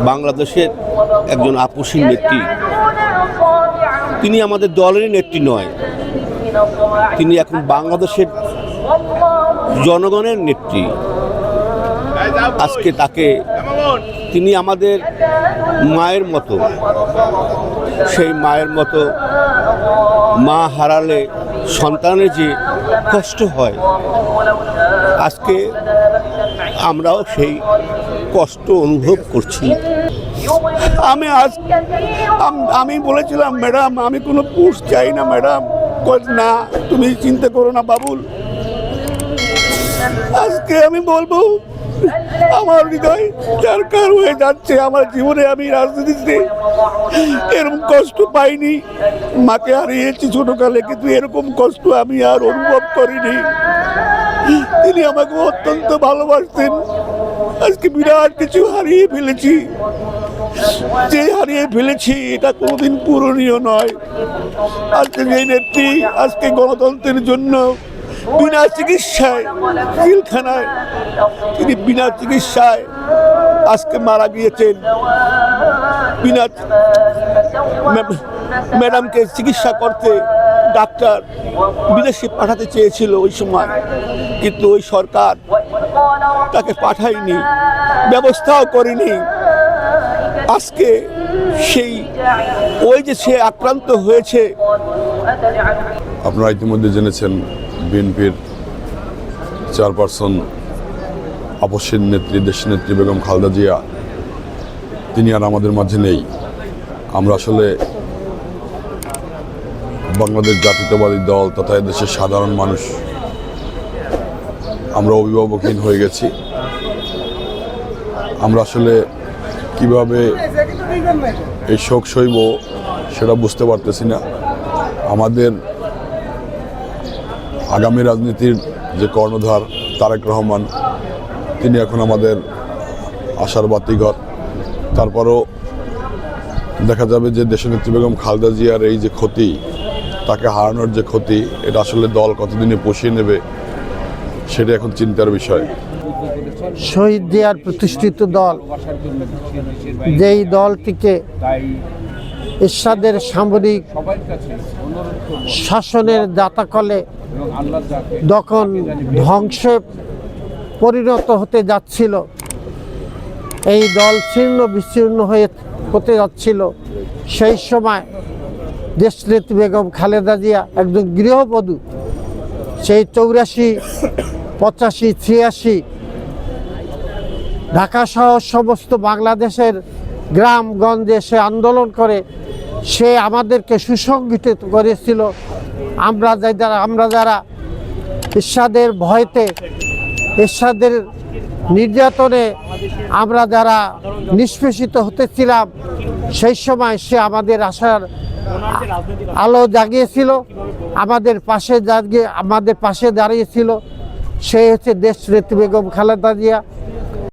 বাংলাদেশের একজন আপসীন নেত্রী। তিনি আমাদের দলেরই নেত্রী নয়, তিনি এখন বাংলাদেশের জনগণের নেত্রী। আজকে তাকে, তিনি আমাদের মায়ের মতো, সেই মায়ের মতো। মা হারালে সন্তানের যে কষ্ট হয়, আজকে আমরাও সেই কষ্ট অনুভব করছি। আমি বলেছিলাম, ম্যাডাম আমি কোনো পোস্ট চাই না ম্যাডাম। না, তুমি চিন্তা করো না বাবুল। আজকে আমি বলবো, আমার হৃদয় চারকার হয়ে যাচ্ছে। আমার জীবনে আমি রাজনীতিতে এরকম কষ্ট পাইনি। মাকে হারিয়েছি ছোটকালে, কিন্তু এরকম কষ্ট আমি আর অনুভব করিনি। তিনি আমাকে অত্যন্ত ভালোবাসতেন। আজকে বিরাট কিছু হারিয়ে ফেলেছি। যে হারিয়ে ফেলেছি এটা কোনোদিন পূরণীয় নয়। আজকে যে নেত্রী আজকে গণতন্ত্রের জন্য বিনা চিকিৎসায় জেলখানায়, তিনি বিনা চিকিৎসায় আজকে মারা গিয়েছেন। বিনা ম্যাডামকে চিকিৎসা করতে ডাক্তার বিদেশে পাঠাতে চেয়েছিল ওই সময়, কিন্তু ওই সরকার তাকে পাঠায়নি, ব্যবস্থাও করেনি। আজকে সেই ওই যে সে আক্রান্ত হয়েছে। আপনারা ইতিমধ্যে জেনেছেন বিএনপির চেয়ারপারসন আপসীন নেত্রী, দেশনেত্রী বেগম খালেদা জিয়া, তিনি আর আমাদের মাঝে নেই। আমরা আসলে বাংলাদেশ জাতীয়তাবাদী দল তথা দেশের সাধারণ মানুষ, আমরা অভিভাবকহীন হয়ে গেছি। আমরা আসলে কিভাবে এই শোক সইব সেটা বুঝতে পারতেছি না। আমাদের আগামী রাজনীতির যে কর্ণধার তারেক রহমান, তিনি এখন আমাদের আশার বাতিঘর। তারপরও দেখা যাবে যে দেশনেত্রী বেগম খালেদা জিয়ার এই যে ক্ষতি, তাকে হারানোর যে ক্ষতি, এটা আসলে দল কতদিনে পুষিয়ে নেবে সেটা এখন চিন্তার বিষয়। শহীদ জিয়ার প্রতিষ্ঠিত দল, যেই দলটিকে এরশাদের সামরিক শাসনের দাতাকলে যখন ধ্বংসে পরিণত হতে যাচ্ছিল, এই দল ছিন্ন বিচ্ছিন্ন হতে যাচ্ছিল, সেই সময় দেশনেত্রী বেগম খালেদা জিয়া একজন গৃহবধূ, সেই 84, 85, 86 ঢাকা সহ সমস্ত বাংলাদেশের গ্রামগঞ্জে সে আন্দোলন করে সে আমাদেরকে সুসংগঠিত করেছিল। আমরা যারা এরশাদের ভয়তে, এরশাদের নির্যাতনে আমরা যারা নিষ্পেষিত হতেছিলাম, সেই সময় সে আমাদের আশার আলো জাগিয়েছিল, আমাদের পাশে দাঁড়িয়েছিল। সে হচ্ছে দেশনেত্রী বেগম খালেদা জিয়া।